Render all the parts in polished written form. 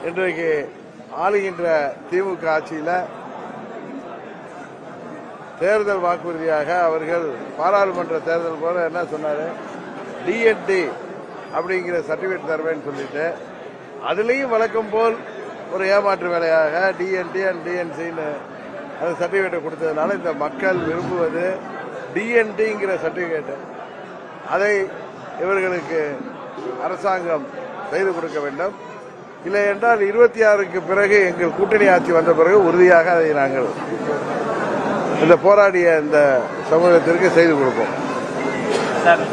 இன்றைக்கு ஆளுகின்ற திமுக ஆட்சியில் தேர்தல் வாக்குறுதியாக அவர்கள் பாராளுமன்ற தேர்தல் போல என்ன சொன்னாரு, டிஎன்டி அப்படிங்கிற சர்டிபிகேட் தருவேன்னு சொல்லிட்டு அதுலேயும் வழக்கம் போல் ஒரு ஏமாற்று வேலையாக டிஎன்டி அண்ட் டிஎன்சின்னு அந்த சர்டிபிகேட்டை கொடுத்ததுனால இந்த மக்கள் விரும்புவது டிஎன்டிங்கிற சர்டிபிகேட். அதை இவர்களுக்கு அரசாங்கம் செய்து கொடுக்க வேண்டும். இல்லை என்றால் 26க்கு பிறகு எங்கள் கூட்டணி ஆட்சி வந்த பிறகு உறுதியாக அதை நாங்கள் இந்த போராடிய இந்த சமூகத்திற்கு செய்து கொடுப்போம். சார்,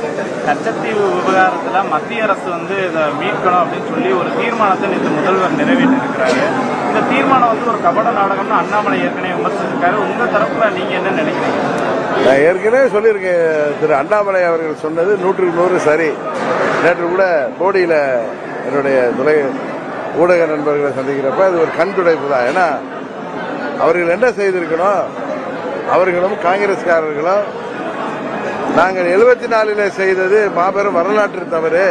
கச்சத்தீவு விவகாரத்தில் மத்திய அரசு இதை மீட்கணும் அப்படின்னு சொல்லி ஒரு தீர்மானத்தை நேற்று முதல்வர் நிறைவேற்றிருக்கிறாரு. இந்த தீர்மானம் ஒரு கபட நாடகம்னு அண்ணாமலை ஏற்கனவே விமர்சிச்சிருக்காரு. உங்க தரப்புல நீங்க என்ன நினைக்கிறீங்க? நான் ஏற்கனவே சொல்லியிருக்கேன், திரு அண்ணாமலை அவர்கள் சொன்னது 100க்கு 100 சரி. நேற்று கூட போடியில் என்னுடைய ஊடக நண்பர்களை சந்திக்கிறப்ப அது ஒரு கண் துடைப்பு தான். ஏன்னா அவர்கள் என்ன செய்திருக்கணும், அவர்களும் காங்கிரஸ்காரர்களும் நாங்கள் 74 செய்தது மாபெரும் வரலாற்று தவறு,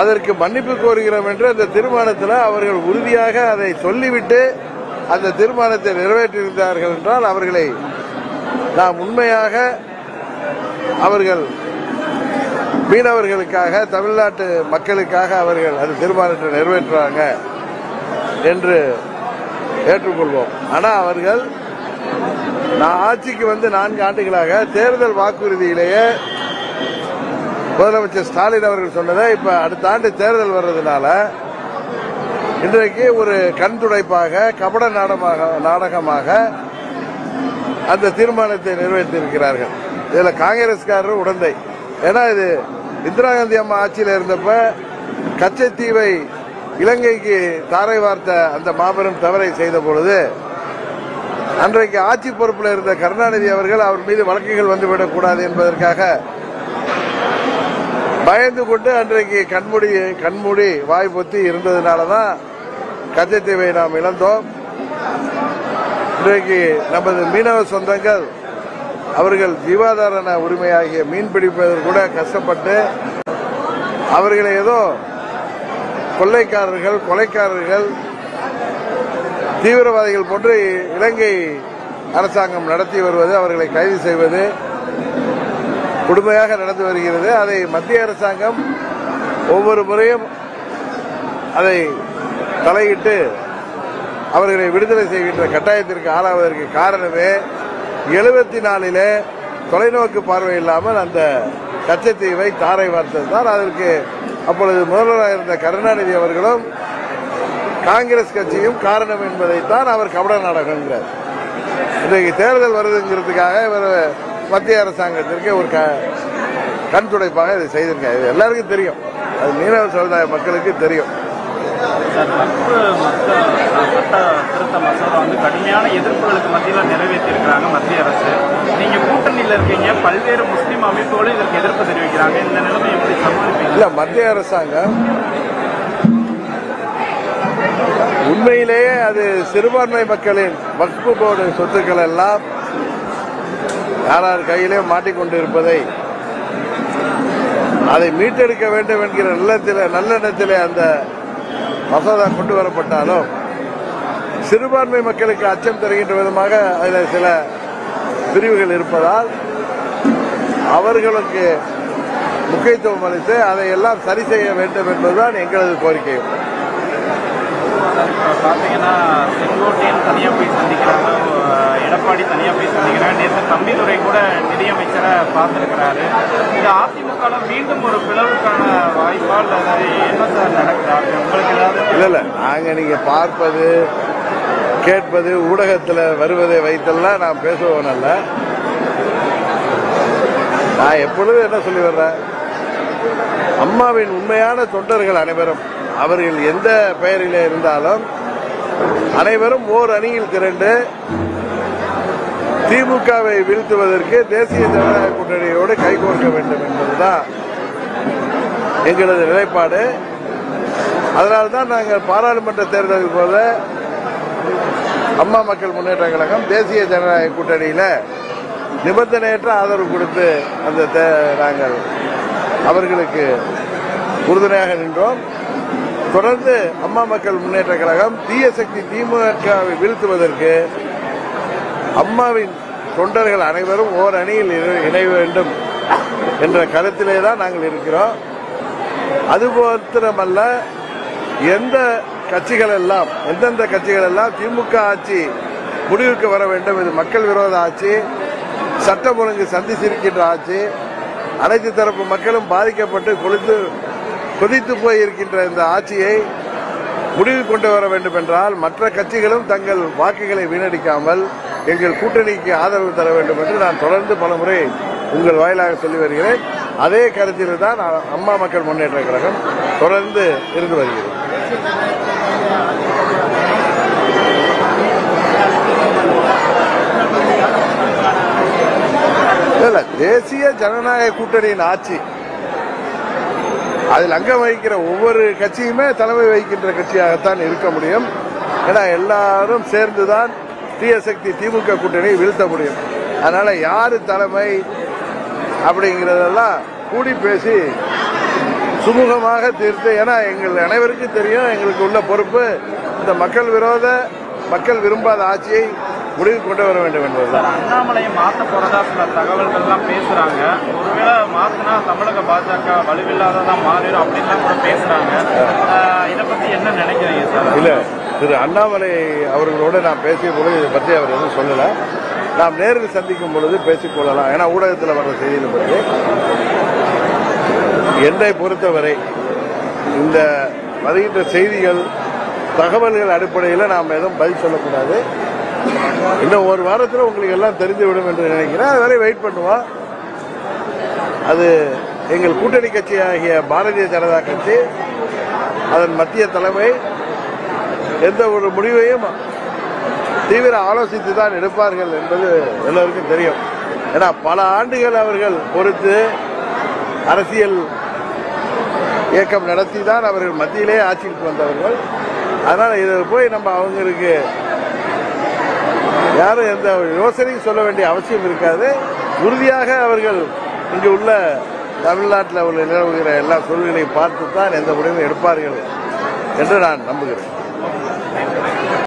அதற்கு மன்னிப்பு கோருகிறோம் என்று அந்த தீர்மானத்தில் அவர்கள் உறுதியாக அதை சொல்லிவிட்டு அந்த தீர்மானத்தை நிறைவேற்றியிருந்தார்கள் என்றால் அவர்களை நாம் உண்மையாக அவர்கள் மீனவர்களுக்காக தமிழ்நாட்டு மக்களுக்காக அவர்கள் அந்த தீர்மானத்தை நிறைவேற்றுவாங்க என்று ஏற்றுக்கொள்வோம். ஆனால் அவர்கள் நான் ஆட்சிக்கு 4 ஆண்டுகளாக தேர்தல் வாக்குறுதியிலேயே முதலமைச்சர் ஸ்டாலின் அவர்கள் சொன்னதை இப்ப அடுத்த ஆண்டு தேர்தல் வர்றதுனால இன்றைக்கு ஒரு கண் துடைப்பாக கபட நாடகமாக அந்த தீர்மானத்தை நிறைவேற்றியிருக்கிறார்கள். இதுல காங்கிரஸ்காரர் உடந்தை. ஏன்னா இது இந்திரா காந்தி அம்மா ஆட்சியில் இருந்தப்ப கச்சத்தீவை இலங்கைக்கு தாரை வார்த்த அந்த மாபெரும் தவறை செய்த பொழுது அன்றைக்கு ஆட்சி பொறுப்பில் இருந்த கருணாநிதி அவர்கள் அவர் மீது வழக்குகள் வந்துவிடக்கூடாது என்பதற்காக பயந்து கொண்டு அன்றைக்கு கண்மூடி வாய் பொத்தி இருந்ததுனாலதான் கச்சத்தீவை நாம் இழந்தோம். இன்றைக்கு நமது மீனவ சொந்தங்கள் அவர்கள் ஜீவாதார உரிமையாகிய மீன் பிடிப்பதற்கு கூட கஷ்டப்பட்டு அவர்களை ஏதோ கொலைக்காரர்கள் தீவிரவாதிகள் போன்று இலங்கை அரசாங்கம் நடத்தி வருவது, அவர்களை கைது செய்வது கொடுமையாக நடந்து வருகிறது. அதை மத்திய அரசாங்கம் ஒவ்வொரு முறையும் அதை தலையிட்டு அவர்களை விடுதலை செய்கின்ற கட்டாயத்திற்கு ஆளாவதற்கு காரணமே 74 தொலைநோக்கு பார்வை இல்லாமல் அந்த கச்சத்தீவை தாரை வார்த்ததுதான். அதற்கு அப்பொழுது முதல்வராக இருந்த கருணாநிதி அவர்களும் காங்கிரஸ் கட்சியும் காரணம் என்பதைத்தான் அவர் கபட நாடகங்கிறார். இன்றைக்கு தேர்தல் வருதுங்கிறதுக்காக இவர் மத்திய அரசாங்கத்திற்கு ஒரு கண் துடைப்பாக இதை செய்திருக்காங்க. இது எல்லாருக்கும் தெரியும், அது மீனவ சமுதாய மக்களுக்கு தெரியும். சட்ட திருத்த மசோதா கடுமையான எதிர்ப்புகளுக்கு மத்தியில் நிறைவேற்றியிருக்கிறாங்க மத்திய அரசு. நீங்க கூட்டணியில் இருக்கீங்க, பல்வேறு முஸ்லீம் அமைப்புகளும் இதற்கு எதிர்ப்பு தெரிவிக்கிறாங்க. இந்த நிலைமை எப்படி சமாளிப்பீங்க? இல்ல, மத்திய அரசாங்கம் உண்மையிலேயே அது சிறுபான்மை மக்களின் வக்ஃபு போர்டு சொத்துக்கள் எல்லாம் யாரார் கையிலே மாட்டிக்கொண்டிருப்பதை அதை மீட்டெடுக்க வேண்டும் என்கிற நல்லெண்ணத்திலே அந்த மசோதா கொண்டு வரப்பட்டாலும் சிறுபான்மை மக்களுக்கு அச்சம் தருகின்ற விதமாக அதில் சில பிரிவுகள் இருப்பதால் அவர்களுக்கு முக்கியத்துவம் அளித்து அதையெல்லாம் சரி செய்ய வேண்டும் என்பதுதான் எங்களது கோரிக்கை. பார்த்தீங்கன்னா செங்கோட்டையன் தனியாக போய் சந்திக்கிறாங்க, எடப்பாடி தனியாக போய் சந்திக்கிறாங்க. நேற்று தம்பிதுரை கூட நிதியமைச்சரை பார்த்துருக்கிறாரு. இது அதிமுக மீண்டும் ஒரு பிளவுக்கான வாய்ப்பால் என்ன சார் நடக்கிறாரு? உங்களுக்கு ஏதாவது இல்ல நாங்க நீங்க பார்ப்பது கேட்பது ஊடகத்தில் வருவதை வைத்தெல்லாம் நான் பேசுவோம் அல்ல. நான் எப்பொழுதும் என்ன சொல்லி வர்றேன், அம்மாவின் உண்மையான தொண்டர்கள் அனைவரும் அவர்கள் எந்த பெயரிலே இருந்தாலும் அனைவரும் ஓர் அணியில் திரண்டு திமுகவை வீழ்த்துவதற்கு தேசிய ஜனநாயக கூட்டணியோடு கைகோர்க்க வேண்டும் என்பதுதான் எங்களது நிலைப்பாடு. அதனால்தான் நாங்கள் பாராளுமன்ற தேர்தலுக்கு போல அம்மா மக்கள் முன்னேற்ற கழகம் தேசிய ஜனநாயக கூட்டணியில நிபந்தனையற்ற ஆதரவு கொடுத்து நாங்கள் அவர்களுக்கு உறுதுணையாக நின்றோம். தொடர்ந்து அம்மா மக்கள் முன்னேற்ற கழகம் தீய சக்தி திமுகவை வீழ்த்துவதற்கு அம்மாவின் தொண்டர்கள் அனைவரும் ஓர் அணியில் இணைய வேண்டும் என்ற கருத்திலே தான் நாங்கள் இருக்கிறோம். அது மாத்திரமல்ல, எந்தெந்த கட்சிகள் எல்லாம் திமுக ஆட்சி முடிவுக்கு வர வேண்டும், இது மக்கள் விரோத ஆட்சி, சட்டம் ஒழுங்கு சந்திச்சிருக்கின்ற ஆட்சி, அனைத்து தரப்பு மக்களும் பாதிக்கப்பட்டு கொதித்து போய் இருக்கின்ற இந்த ஆட்சியை முடிவு கொண்டு வர வேண்டும் என்றால் மற்ற கட்சிகளும் தங்கள் வாக்குகளை வீணடிக்காமல் எங்கள் கூட்டணிக்கு ஆதரவு தர வேண்டும் என்று நான் தொடர்ந்து பலமுறை உங்கள் வாயிலாக சொல்லி வருகிறேன். அதே கருத்தில் தான் அம்மா மக்கள் முன்னேற்ற கழகம் தொடர்ந்து இருந்து வருகிறது. இல்ல, தேசிய ஜனநாயக கூட்டணியின் ஆட்சி, அதில் அங்கம் வகிக்கிற ஒவ்வொரு கட்சியுமே தலைமை வகிக்கின்ற கட்சியாகத்தான் இருக்க முடியும். ஏன்னா எல்லாரும் சேர்ந்துதான் தீய சக்தி திமுக கூட்டணியை வீழ்த்த முடியும். அதனால யாரு தலைமை அப்படிங்கறதெல்லாம் கூடி பேசி சுமூகமாக தீர்த்து, ஏன்னா எங்கள் அனைவருக்கும் தெரியும் எங்களுக்கு உள்ள பொறுப்பு இந்த மக்கள் விரோத மக்கள் விரும்பாத ஆட்சியை முடிவு கொண்டு வர வேண்டும் என்பதுதான். அண்ணாமலையை மாற்ற போறதா சில தகவல்கள் எல்லாம் பேசுறாங்க. ஒருவேளை மாத்தினா தமிழக பாஜக வலுவில்லாததான் மாறிடும் அப்படின்னு கூட பேசுறாங்க. இதை பத்தி என்ன நினைக்கிறீங்க சார்? இல்ல, திரு அண்ணாமலை அவர்களோடு நான் பேசிய பொழுது இதை பற்றி அவர் எதுவும் சொல்லல. நாம் நேரில் சந்திக்கும் பொழுது பேசிக்கொள்ளலாம். ஏன்னா ஊடகத்தில் வர்ற செய்தியில் பற்றி என்னை பொறுத்தவரை இந்த வருகின்ற செய்திகள் தகவல்கள் அடிப்படையில் நாம் எதுவும் பதில் சொல்லக்கூடாது. இன்னும் ஒரு வாரத்தில் உங்களுக்கு எல்லாம் தெரிந்துவிடும் என்று நினைக்கிறேன். அது வரை வெயிட் பண்ணுவோம். அது எங்கள் கூட்டணி கட்சி ஆகிய பாரதிய ஜனதா கட்சி, அதன் மத்திய தலைமை எந்த ஒரு முடிவையும் தீவிர ஆலோசித்து தான் எடுப்பார்கள் என்பது எல்லோருக்கும் தெரியும். ஏன்னா பல ஆண்டுகள் அவர்கள் பொறுத்து அரசியல் இயக்கம் நடத்தி தான் அவர்கள் மத்தியிலே ஆட்சிக்கு வந்தவர்கள். அதனால இதில் போய் நம்ம அவங்களுக்கு யாரும் எந்த யோசனையும் சொல்ல வேண்டிய அவசியம் இருக்காது. உறுதியாக அவர்கள் இங்கு உள்ள தமிழ்நாட்டில் உள்ள நிலவுகிற எல்லா சூழ்நிலையை பார்த்து தான் எந்த முடிவும் எடுப்பார்கள் என்று நான் நம்புகிறேன்.